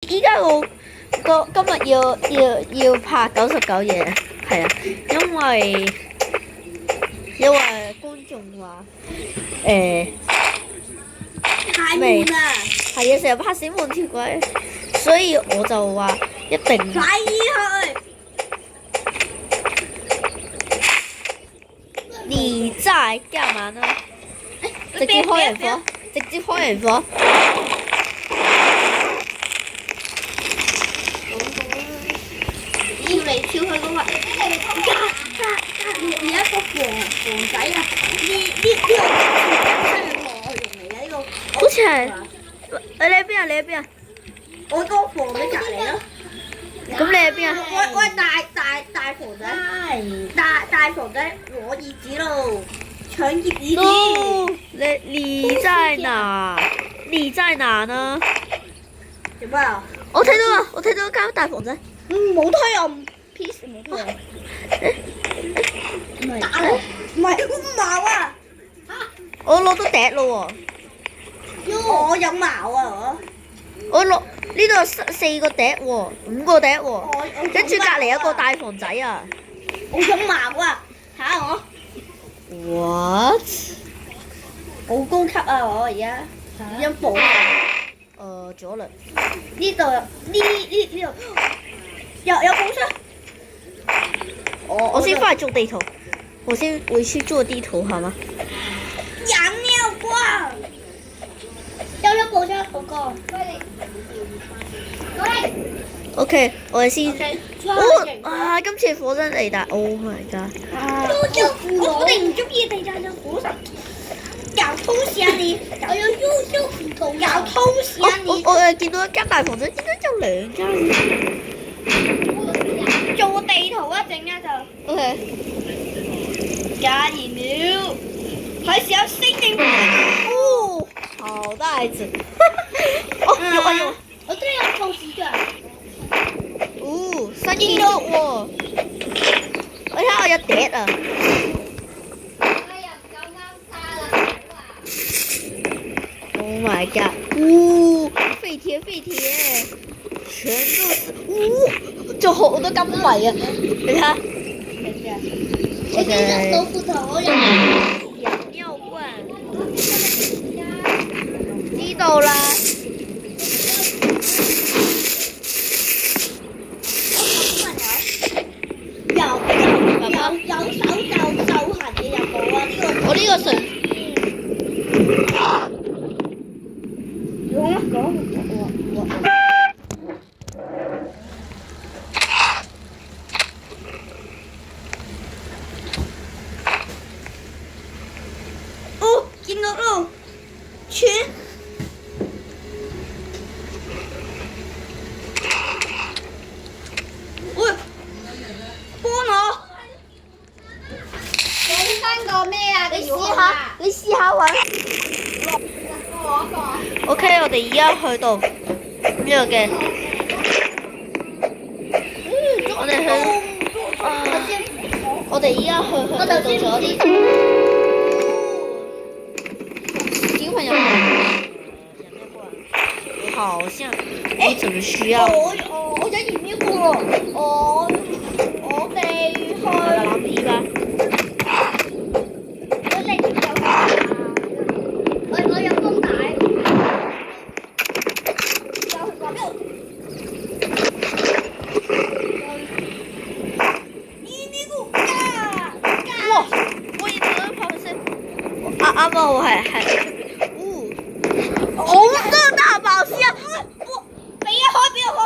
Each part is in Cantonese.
依家今日要拍99嘢，係啊，因為觀眾話太悶啦！係啊，成日拍死悶條鬼，所以我就話一定快啲去！你在幹嘛呢？直接開人火，直接開人火。跳嚟跳去嗰個，有一個房仔啊！呢個我用嚟嘅呢個，好似係你喺邊啊？你喺邊啊？我嗰個房喺隔離咯。咁你喺邊啊？我係大房仔，大房仔攞椅子咯，搶葉椅子。哦，你在哪？你在哪呢？做咩啊？我睇到啊！我睇到間大房仔。冇推啊！peace 冇推啊！打我！唔係毛啊！我攞到笛咯我有毛啊！我攞呢度4個笛喎，5個笛喎，跟住隔離有個大房仔啊！我有毛啊！睇下我。What？好高級啊！我而家有寶左輪。呢度呢度有寶箱。我先翻去做地圖，我先回去做地圖好嗎？羊尿罐，有寶箱嗰個。OK，我哋先。 OK，今次火真嚟但 Oh my god！ 我哋唔中意地震就火神，又通屎啊你！我有優秀斧頭，又通屎啊你！我見到一間大房仔，點解有2間？做地圖啊，陣間就 OK，加燃料，係時候升定哦，好大隻！有，我都有透視㗎。新建築喎！我睇我有笛啊！ Oh my god！ 廢鐵，全都是，仲好多金幣啊！你睇下，我見得到斧頭，我有。羊尿罐，知道啦。有手就行嘅任務啊！我呢個純。哦，見到咯，全。喂，幫我。整翻個咩啊？你試下揾。OK，我哋而家去到呢個嘅，我哋而家去到咗啲小朋友好像不怎麼需要。我有鹽呢個喎，我哋去。藍皮吧。我有風帶。哇！我以前都跑唔識。啱啱我係紅色大寶箱。俾我開。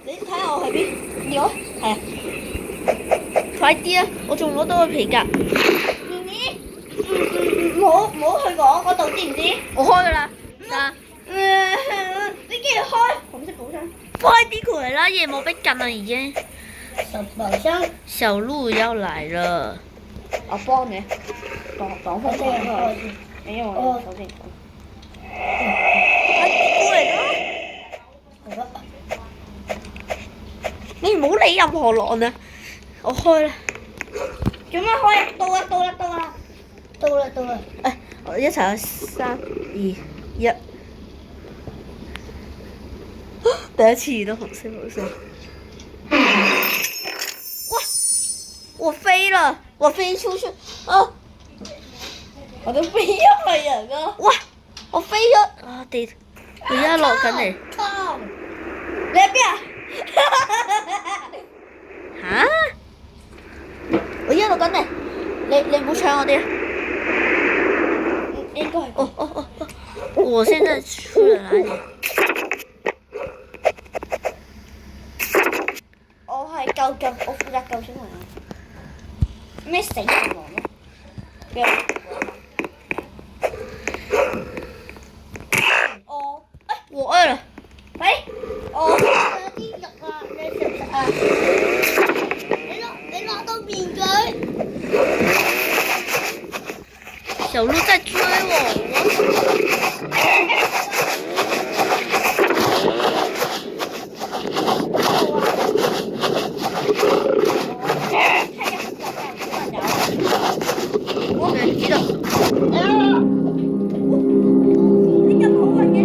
你睇下我喺邊？有係啊。快啲啊！我仲攞到個皮夾。唔好去講嗰度，知唔知？我開㗎啦。你竟然開紅色寶箱。快啲過嚟啦！夜幕逼近啦已經。寶箱。小鹿要來了。我幫你。擋開先。因為我手先。快啲過嚟啦！你唔好理任何狼啊！我開啦。做乜開啊？到啦！我一齊去3、2、1。第一次遇到紅色寶箱。哇！我飛了，我飛出去啊！我都飛咗去人咯。哇！我飛咗啊地，而家落緊嚟。你喺邊啊？嚇！我而家落緊嚟，你唔好搶我啲啊！應該係。哦，我現在去了哪裡？我係救，我負責救小朋友。咩死人王咯？我餓了。喂，我有啲肉啊，你食唔食啊？你攞到面嘴。小鹿在追我。對，知道。你咁好運嘅。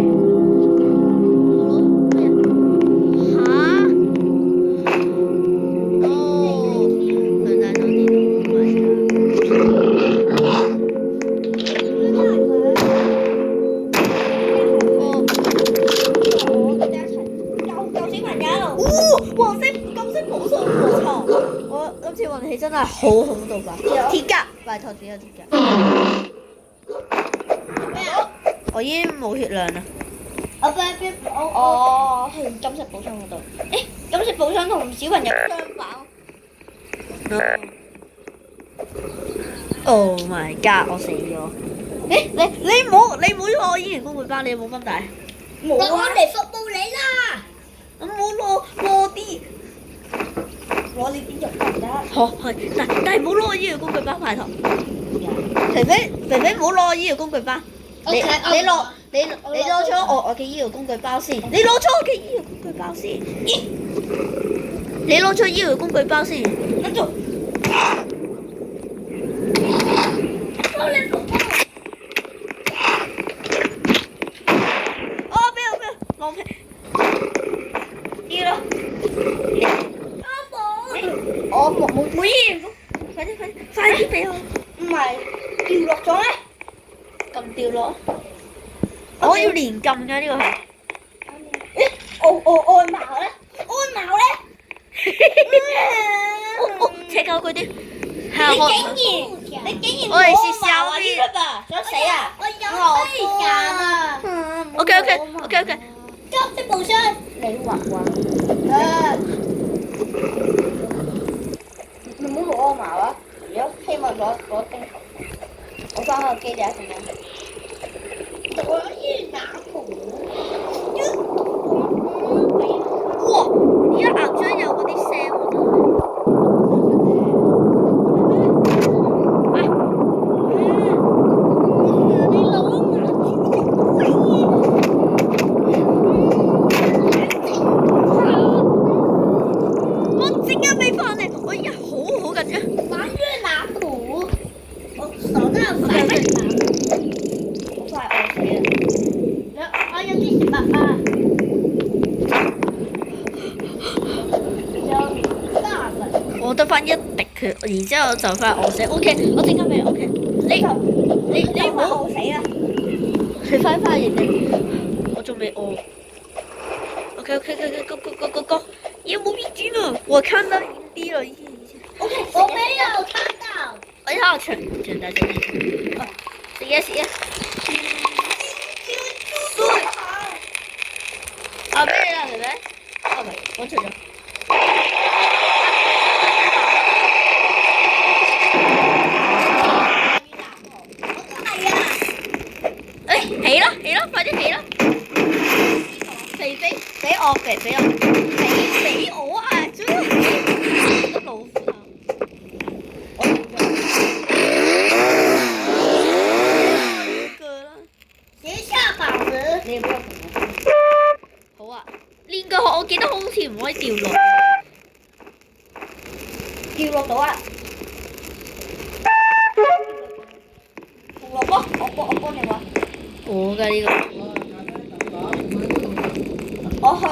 今次運氣真係好恐怖吧？鐵甲，拜託只有鐵甲。咩啊？我已經冇血量啦。我去金色寶箱嗰度。誒，金色寶箱同小朋友相反。Oh my god！我死咗。你唔好攞我醫員公會包，你有冇分大？冇啊！我嚟服務你啦。我冇攞啲。攞你啲肉得唔得？好係，但係唔好攞我醫療工具包派頭。肥肥唔好攞我醫療工具包。你攞咗我嘅醫療工具包先。你攞咗我嘅醫療工具包先。你攞咗醫療工具包先。跟住。俾我浪費。啲咯。我冇醫，快啲俾我！唔係掉落咗咩？撳掉落。我要連撳㗎呢個係。按矛咧？按矛咧？扯鳩佢啲。你竟然我哋是小啲。想死啊！我有飛㗎啊 OK。金色寶箱，你畫。你唔好攞我矛啊！如果希望攞丁頭，我翻個機仔咁樣。我要拿圖。哇！而家硬張有嗰啲聲喎。我得翻一滴血，然之後就快餓死。OK，我整緊未 ？OK，你唔好餓死啊！你快啲，我仲未餓。OK，go，有冇面筋了？我看到營地了，已經。OK，我沒有看到。我要全大家一起。食嘢。啊，俾你啦，係咪？啊，唔係，我除咗。起啦，快啲起啦！肥俾我啊！真係個老虎頭。寫下法子。你有冇好啊，練個學我記得好似唔可以掉落。掉落到啊！紅蘿蔔，我幫你揾。我㗎呢個。我去。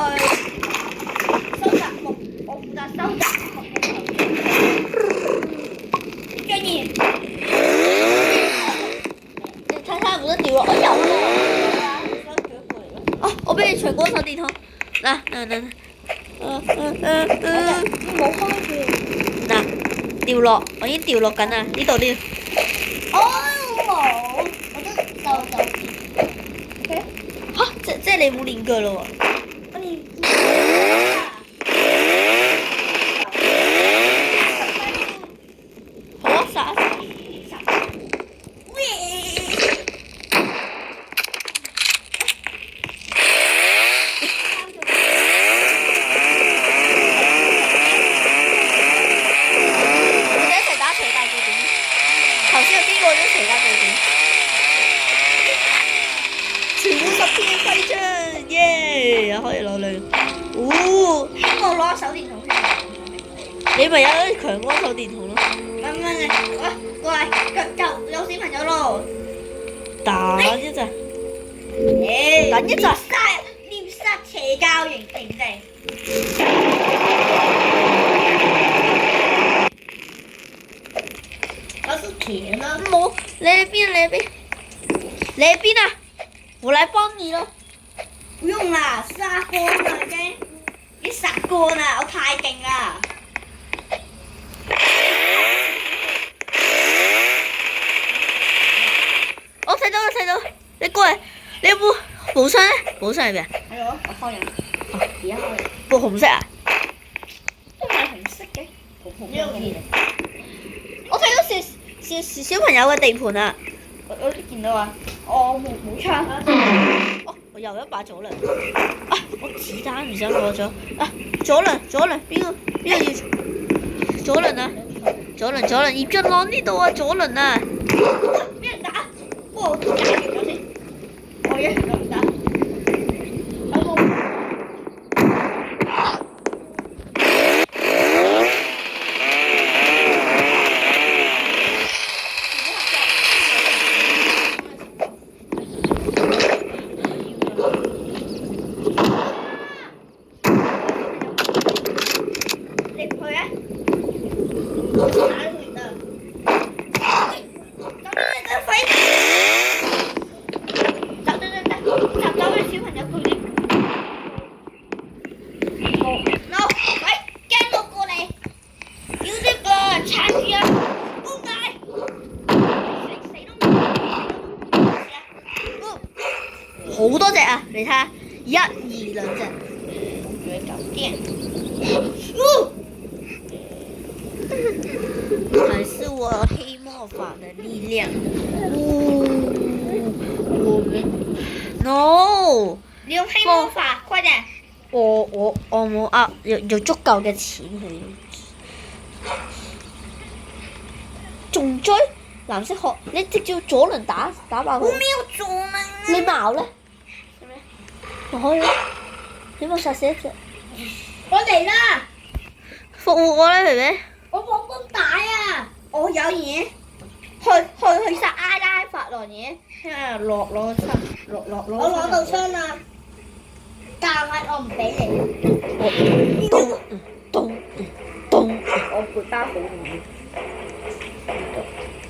嗱，冇開住。嗱，掉落，我已經掉落緊啦，呢度呢。哦，冇，我都就，OK，嚇，即係你冇練腳咯喎。我哋。好啊，殺啊！我哋一齊打齊大對點。頭先有邊個都齊打對點？全部10天徽章，耶！可以攞兩。哦，希望攞手電筒先。你咪有強光手電筒咯。喂，過嚟，就有小朋友咯。等一陣，等一陣。獵殺邪教營地。我是鐵啦。冇，你喺邊？你喺邊？你喺邊啊？我來幫你咯。不用啦，殺過啦已經，已經殺過啦，我太勁啦。我睇到啦，睇到，你過嚟，你有冇寶箱咧？寶箱喺邊啊？係咯，我開緊。而家開緊。部紅色啊？都係紅色嘅。呢個咩？我睇到小朋友嘅地盤啊！我都見到啊！我冇槍。哦，我又一把左輪。啊，我子彈唔想攞咗。啊，左輪，邊個要？左輪啊！左輪，葉俊朗呢度啊！左輪啊！俾人打！我解決咗先。我一都唔打。好多隻啊！你睇下，1、2、2隻，還是我黑魔法的力量。我們 ，no！你用黑魔法，快點！我冇啊，有足夠嘅錢去。仲追藍色殼，你直接左輪打爆佢。我沒有左輪啊！你矛咧？我可以，起碼殺死一隻。我嚟啦！復活我咧，肥肥。我冇咁大啊！我有嘢，去殺阿拉法羅嘢，攞槍，攞。我攞到槍啦，但係我唔俾你。咚，我背包好重。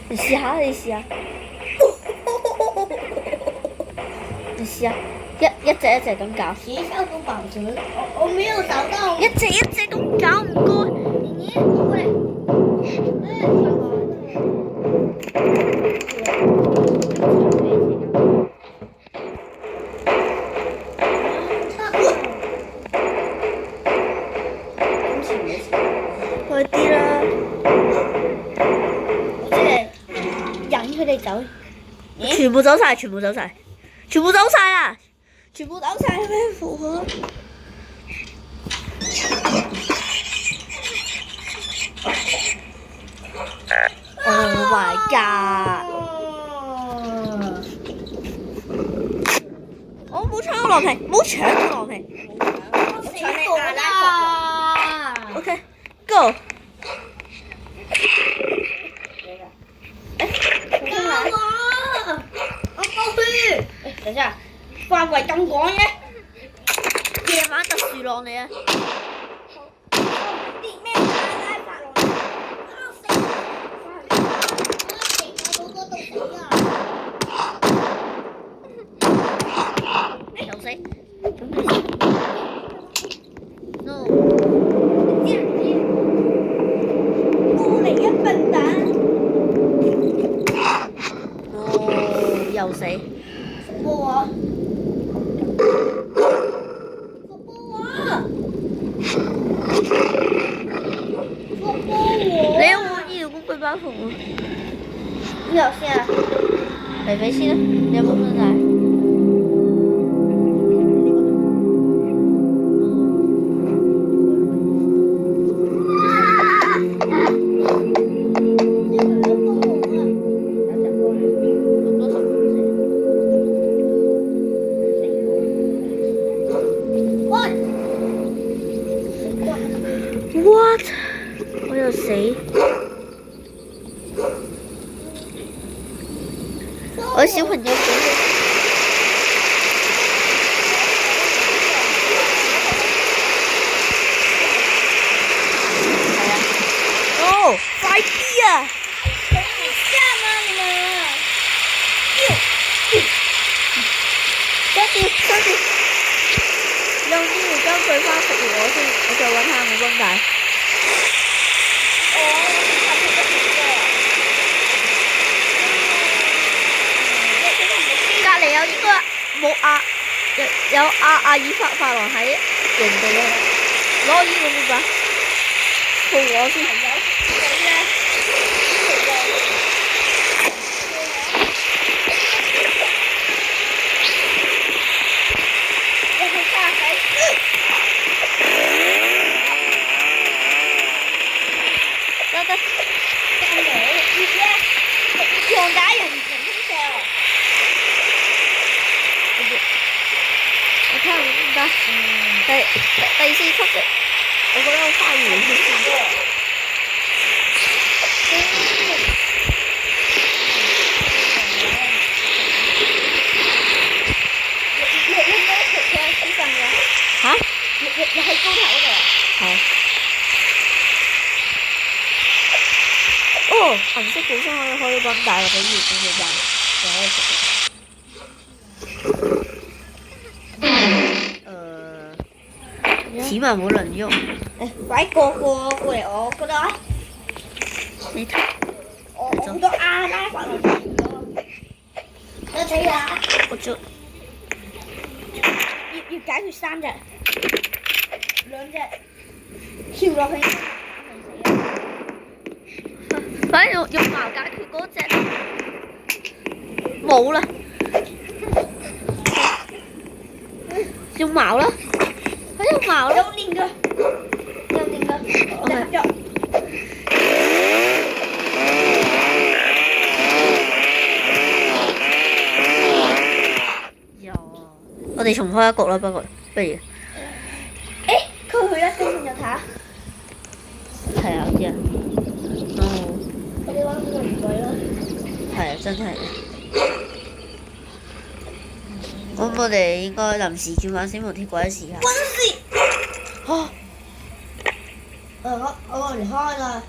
你試下，你試下，一隻咁搞。學校都綁着，我沒有找到。一隻咁搞唔該。你過來。快啲啦！即係引佢哋走。全部走晒啊！全部走晒咩復活？Oh my god！我冇搶我狼皮，冇搶我狼皮。我搶你阿拉法羅。OK，go。等一下，範圍咁廣嘅。夜晚特殊狼嚟啊！啲咩阿拉法羅？又死。你有冇醫療工具包袱啊？呢度先啊，肥肥先啦，你有冇分晒？What？ 我又死。我小朋友死咗。係啊。哦，快啲啊！跟住，用醫療工具包食完我先，我再揾下我繃帶。隔離有應該冇有阿爾法郎喺營地啊！攞醫療工具吧，陪我先。第四級嘅，我覺得我花園先。嚇？你喺高頭嗰度啊？係。哦，銀色本身可以開繃帶或者醫療工具站，就可以食。起碼冇人用。快過嚟我嗰度啊！你睇，我好多阿拉法郎咗。你睇下，我做要解決3隻，2隻跳落去。反正用矛解決嗰隻冇啦，用矛啦。用矛啦，有練㗎，我哋合作。我哋重開一局啦，不如。佢去啦，跟住就睇下。係啊，知啊。哦。我哋玩呢個唔貴啦。係啊，真係。咁我哋應該臨時轉玩死亡鐵軌試下。軍事。嚇！我離開了。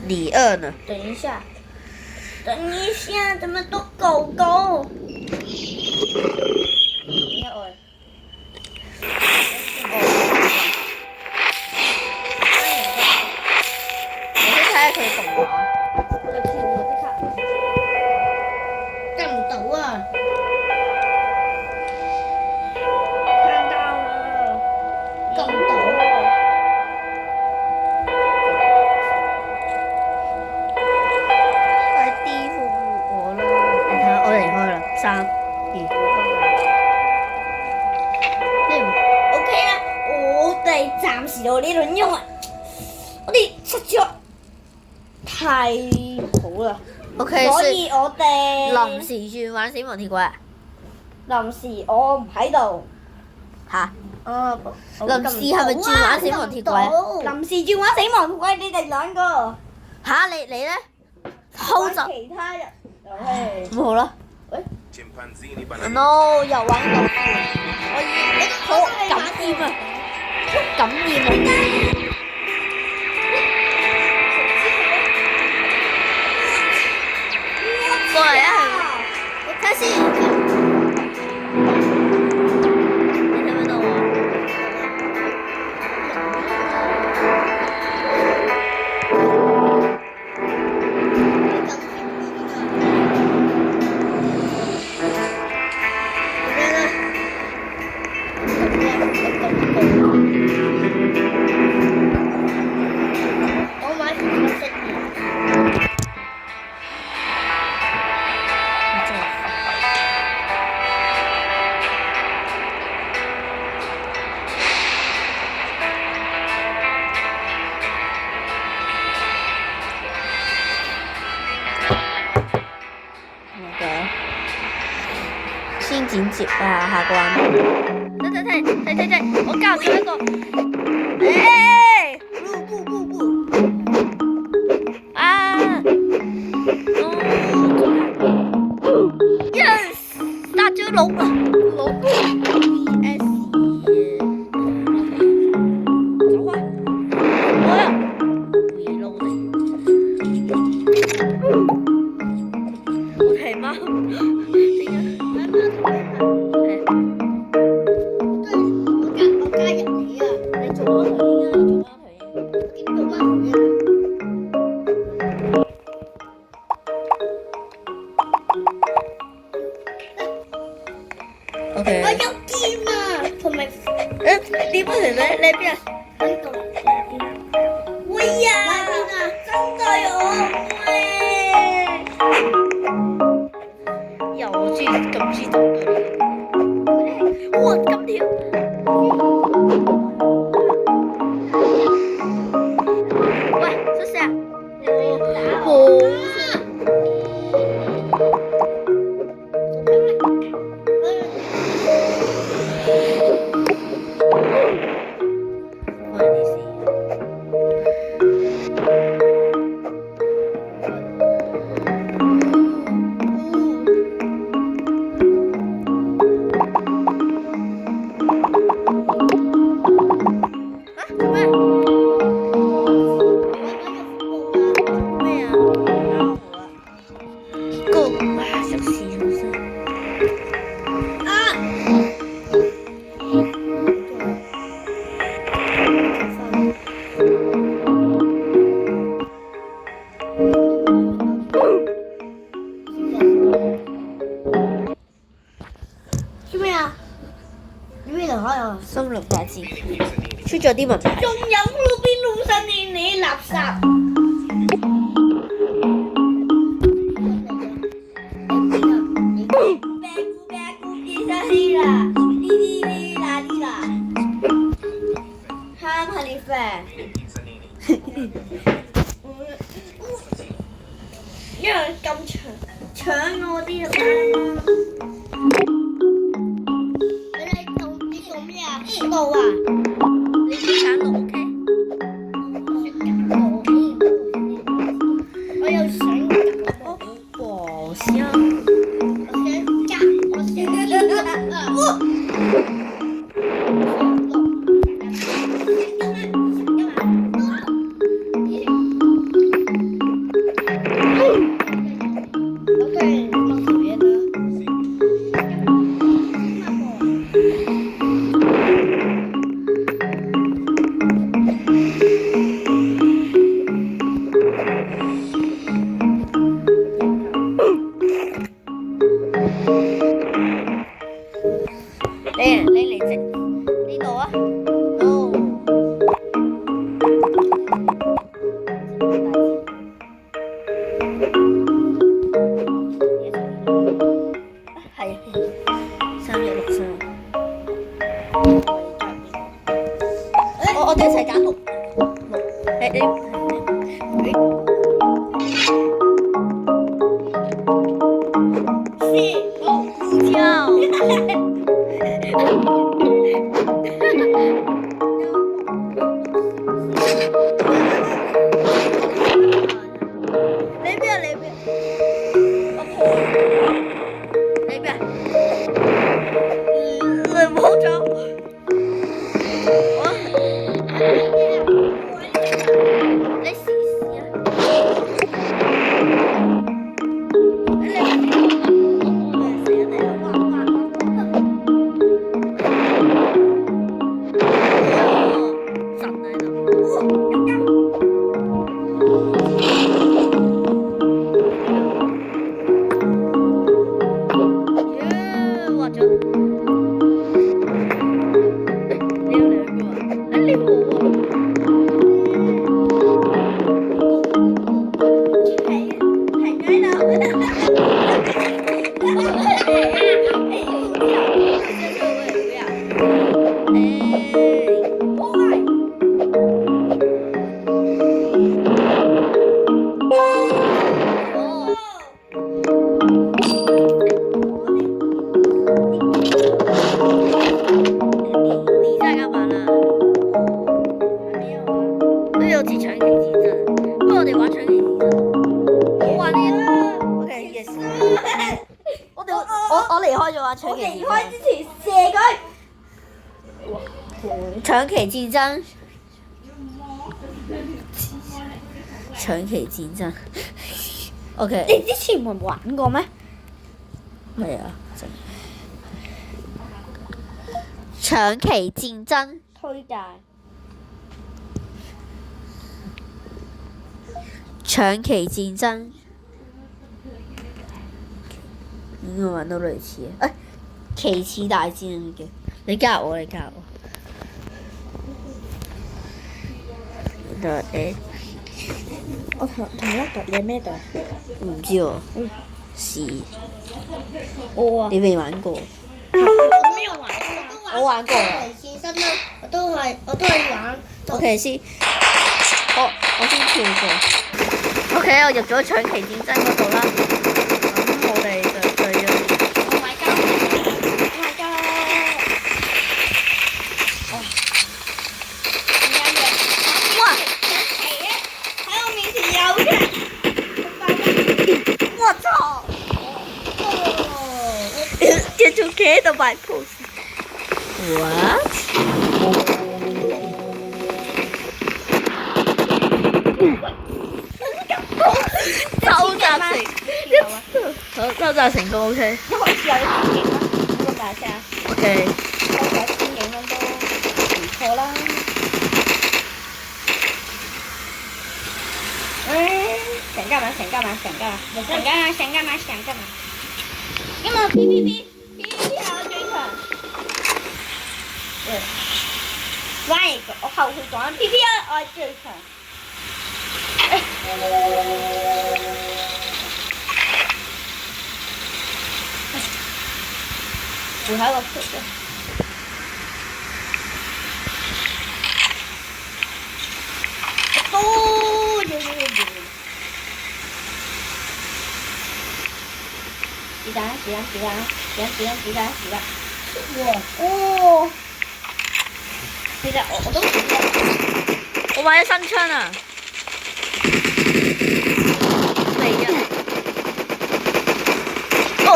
李二呢？等一下，怎麼都狗狗？我先睇下佢動畫。我就跳喎，即刻。跟唔到啊！看到了，跟唔到。快啲復活我啦！你睇下，我離開啦，3、2，你唔 OK 啦？我哋暫時到呢度，因為我哋實在太好啦。OK，所以我哋臨時轉玩死亡鐵軌。臨時我唔喺度。嚇？臨臨時係咪轉玩死亡鐵軌？臨時轉玩死亡鐵軌，你哋2個。嚇你咧？偷襲。其他人遊戲。咁好啦。No， 又玩到我已好感染啊！感染啊！過嚟啊！睇先，你睇唔睇到我？接啊，下關。睇，我教咗一個。不。啊！Yes， 殺咗龍啊！龍 VS 走開！我呀，reload 我係貓。OK。我有劍啊，同埋點啊？你邊啊？呢度。喂呀！針對我喂！又我中意咁中意針對你。哇！咁跳。喂，叔叔啊！好。心律發展出咗啲問題。仲有路邊路上面你垃圾。因為咁搶我啲啊！路啊！你要揀路 OK？我有想寶箱。我想你嚟直呢度啊！係316箱。我哋一齊揀6。長期戰爭。長期戰爭。OK。你之前唔係玩過咩？係啊。長期戰爭。推介。長期戰爭。應該玩到類似嘅。旗幟大戰嘅。你加我。我同一隊，你係咩隊？唔知喎。我啊。你未玩過？我沒有玩過。我玩過。健身啦，我都係玩。OK 先，我先跳過。OK，我入咗長期戰爭嗰度啦。咁我哋就要。Oh my god！ Oh my god！ 哇！喺我面前有嘅。我操！佢仲企喺度擺 pose。What？收集成功 OK。一開始有啲勁啦，呢個大聲。OK。我有1000幾蚊都唔錯啦。想幹嘛？因為 PVP 係我最強。反而我後悔講 PVP 我係最強。扶喺個出嘅。子彈！哇！哦！其實我都我買咗新槍啊！未啊！我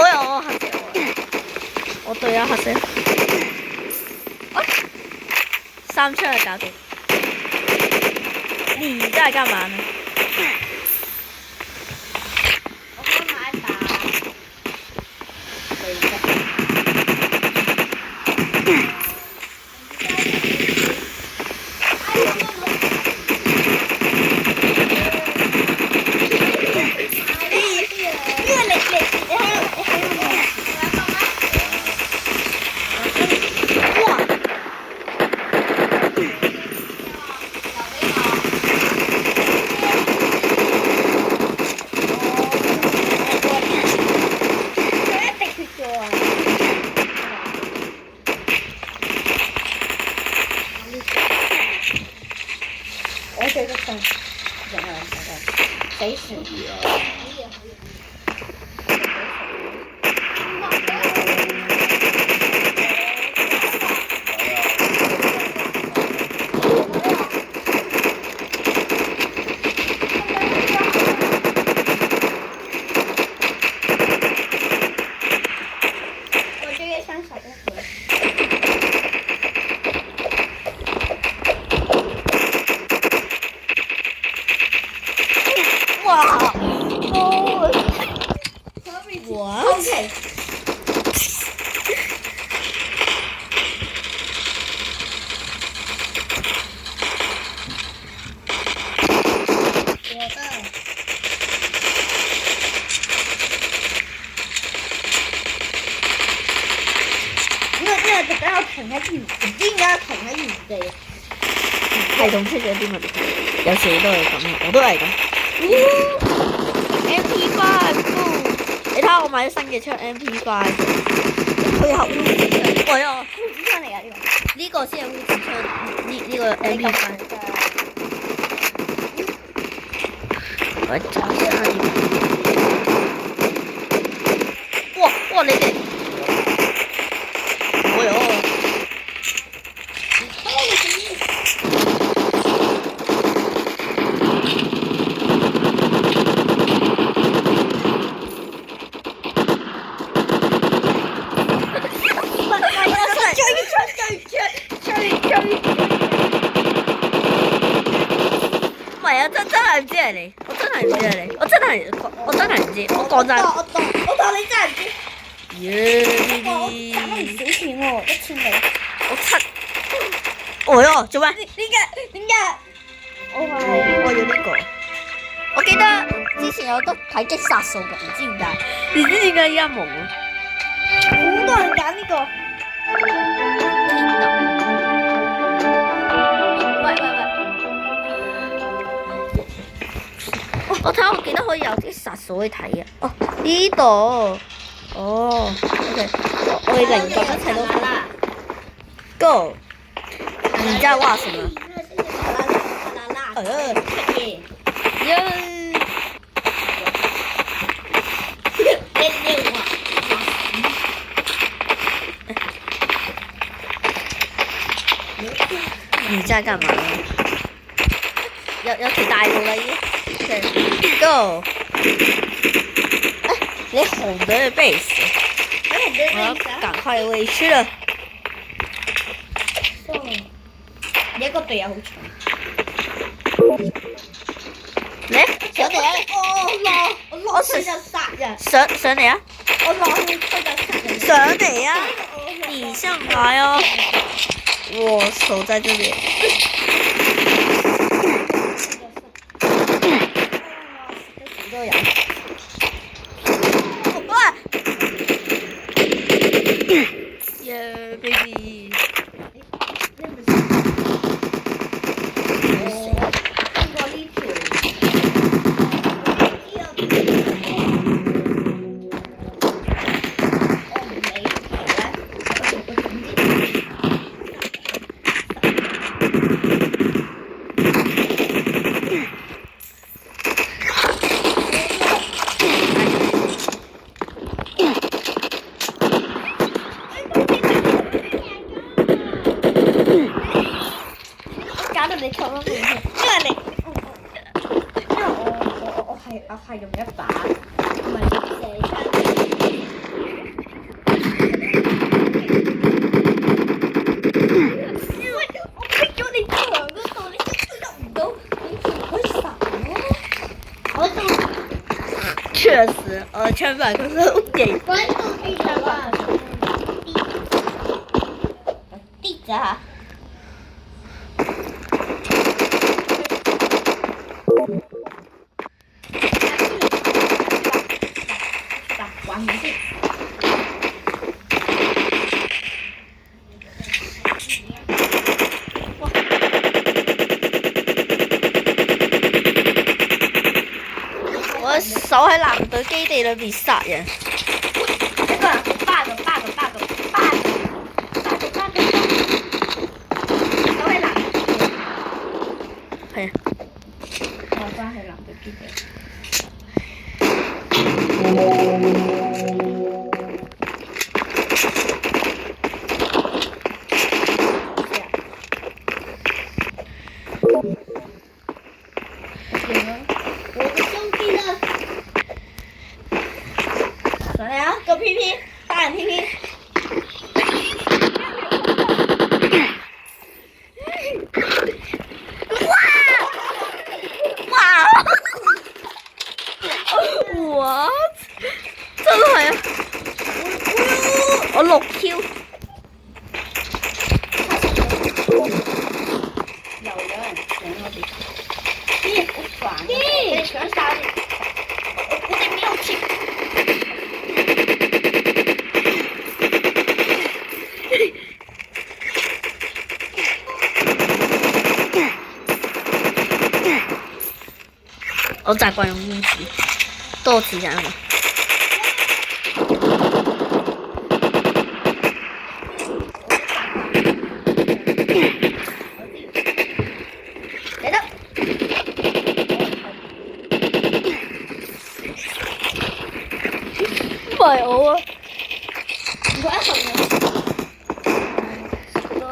嚇死我隊友嚇死我！3槍就搞掂。你真係幹嘛呢？我想買一把。我這個痛，死死。我這個像小公主。哇！我 OK。呢個特登要停喺原，唔知點解停喺原地。系統出咗啲問題，有時都係咁，我都係咁。MP5 你睇下我買咗新嘅槍 MP5，配合烏子槍，喂啊！烏子槍嚟㗎呢個。呢個先係烏子槍，呢個 MP5。我找下呢個。哇！你哋，喂哦！追！係你，我真係唔知係你，我真係唔知，我講真。我當你真係唔知。我咦？賺咗唔少錢喎，1000幾。我7，哦喲，做咩？點解？我要呢個。我記得之前有得睇擊殺數嘅，唔知點解。你知點解依家冇啊？好多人揀呢個。我睇我記得可以有啲殺數去睇啊！哦，呢度，哦，OK，我哋零個一齊都睇啦。Go，你在挖什麼？你在幹嘛？有條大路啦已經。Go！ 你紅的被死，我要趕快回去了。你個鼻又好長。嚟，上嚟啊！我落水就殺人。上嚟啊！我落去佢就殺人。上嚟啊！你上來哦！我守在這裡。幾多人？哇！Yeah, baby。你錯咗面添，因為我係用一把，唔係我逼咗你牆嗰度，你入唔到，你可以殺我。確實，全百個是給。關注地址吧。地址啊。我守喺藍隊基地裏邊殺人。一個人8個，守喺藍隊基地。係啊。我翻去藍隊基地。上嚟啊！個 PP，打人 PP。哇！真係啊！我6 Q。又有人搶我哋。咦！好煩。你搶晒。我哋沒有錢。我習慣用英詞，多次講嘛。嚟得。唔係我啊！唔該一份啊。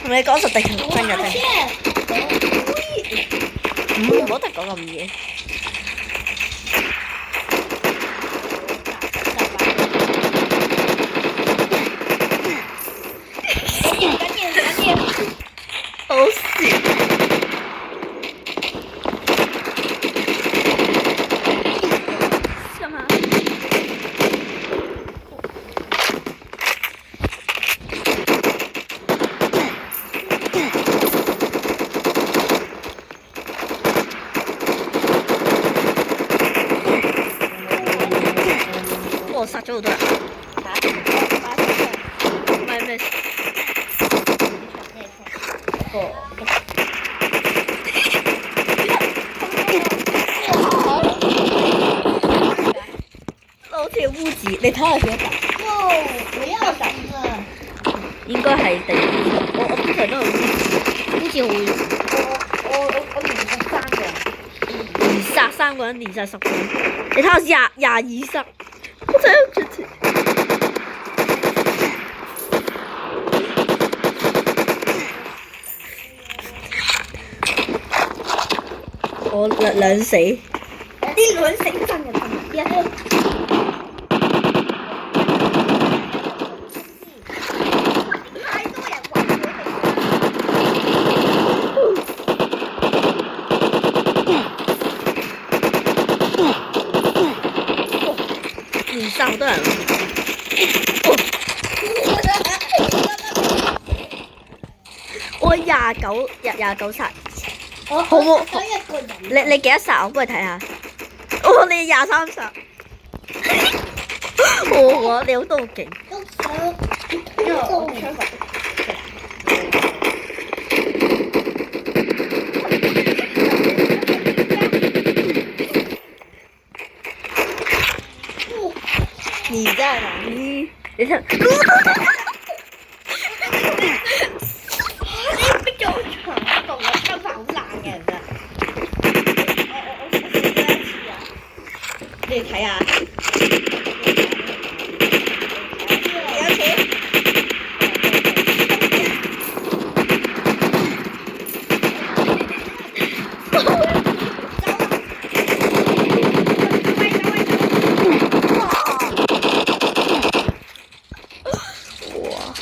同你講實地真嘅真。唔好得講咁嘢。好笑。笑嗎？我殺咗好多人。唔係咩？好似烏字，你睇下幾多集？哇，幾有等啊！應該係第二。我通常都係烏字我連續3個人。連殺3個人，連殺10個人。你睇下廿二殺，我真係好絕。我兩死。啲兩死真嘅真嘅。太多人圍咗連殺好多人。我廿九殺。我好冇想一個人。你幾多殺？我幫你睇下。哦，你23殺。你好多好勁。都想，因為我槍法。你在哪裡？你睇。你逼咗我牆度，我槍法好爛嘅人啊！我試過一次啊！你睇下。有錢。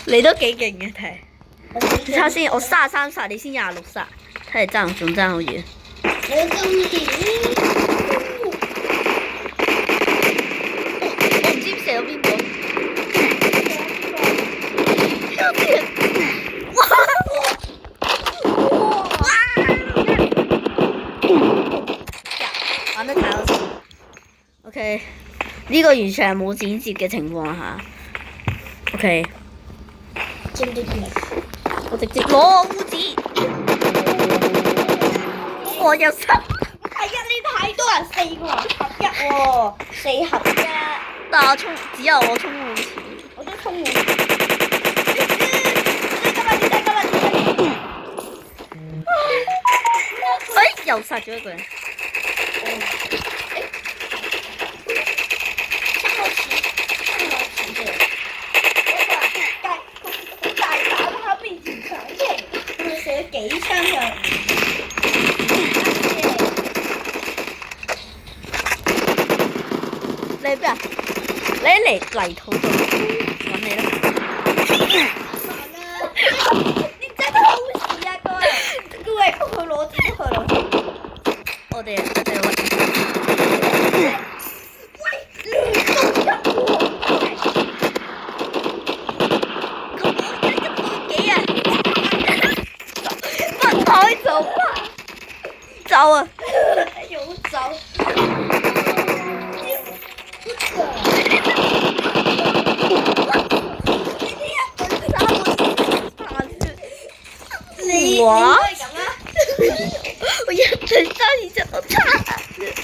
你都幾勁嘅睇。你睇下先，我33殺，你先26殺，睇嚟仲爭好遠。我中意。我唔知射到邊個。玩得太好笑。OK， 呢個完全係冇剪接嘅情況下。OK。知唔知邊個？我直接攞烏紙，我有失。係啊，你太多人4個人合一喎，4合1。但我只有我衝烏紙，我都衝烏紙。又殺咗一個人。幾槍嘅，你喺邊啊？你喺泥土度揾你啦。你真係好事啊！各位，佢攞錢，佢攞錢。我哋揾。走啊！要走。哇！我一直上一直都差。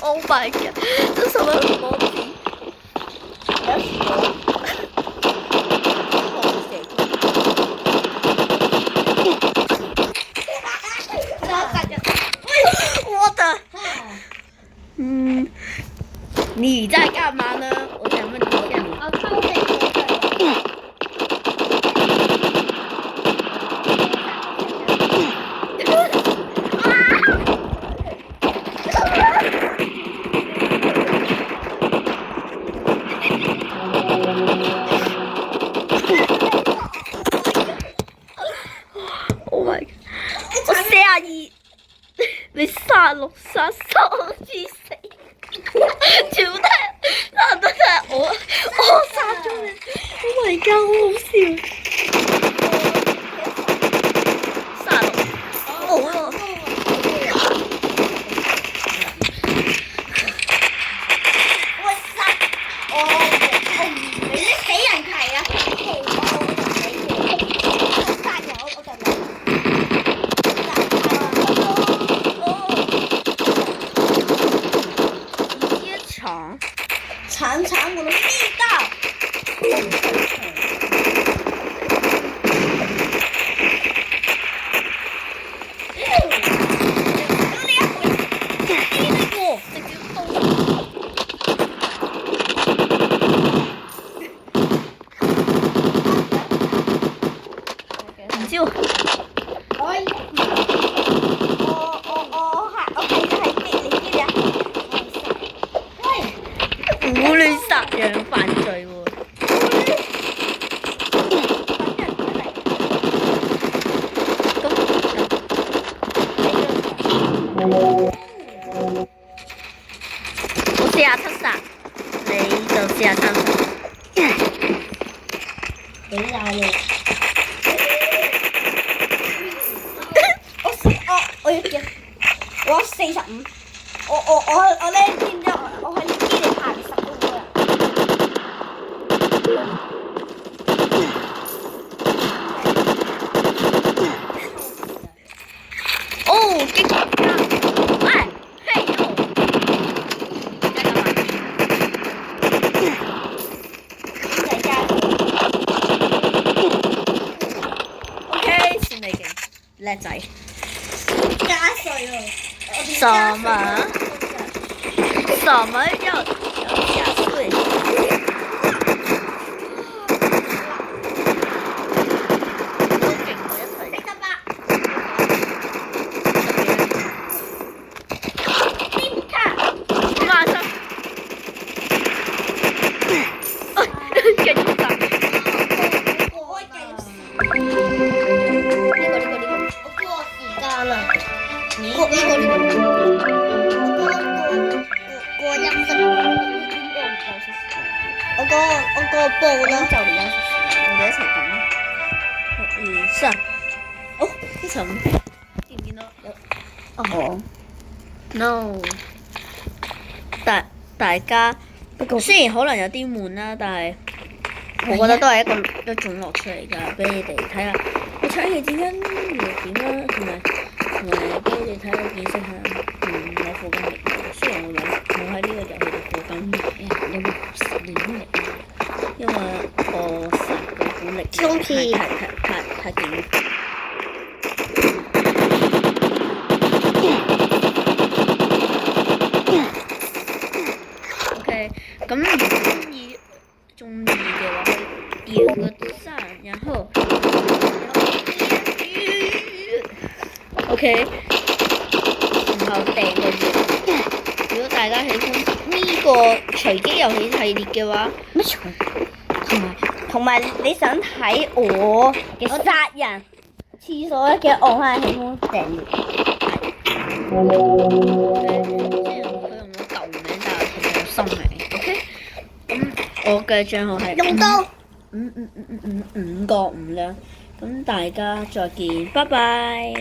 Oh my god！ 這什麼邏輯？你在幹嘛呢？我想問一下你。我偷食咗佢。殺手之死，全部都係差唔多都係我殺咗你。Oh my god，好好笑。殺戮，冇咯。我殺我唔俾你死人題啊！我殺人我就嚟。嘗嘗我的味道。唔知喎。胡亂殺人犯罪喎。我47殺，你就43殺。幾大力？我要叫我45。我咧知唔知我喺呢邊嚟行10公里啊！哦，激光槍！喂，嘿喲！OK， 算你勁，叻仔。加水啊！什麼？什麼要加税？都勁過一齊。馬上。繼續殺。我過時間啦。過1分我過步啦。就嚟休息時，我哋一齊等。1、2、3。哦，呢層見唔見到有？哦。No。大家雖然可能有啲悶啦，但係我覺得都係一種樂趣嚟㗎，俾你哋睇下我搶戲戰爭會點啦，同埋俾你哋睇下見識下我課金力。雖然我喺呢個遊戲度課金有冇10年嚟，因為我殺嘅本力太勁。OK， 咁如果中意嘅話，點個讚，然後 OK， 然後訂個月。如果大家喜歡呢個隨機遊戲系列嘅話，乜隨？同埋你想睇我嘅殺人廁所嘅，我係喜歡訂閱。雖然佢用咗舊名，但係其實有新名。OK， 咁我嘅帳號係用到5個5啦。咁大家再見，拜拜。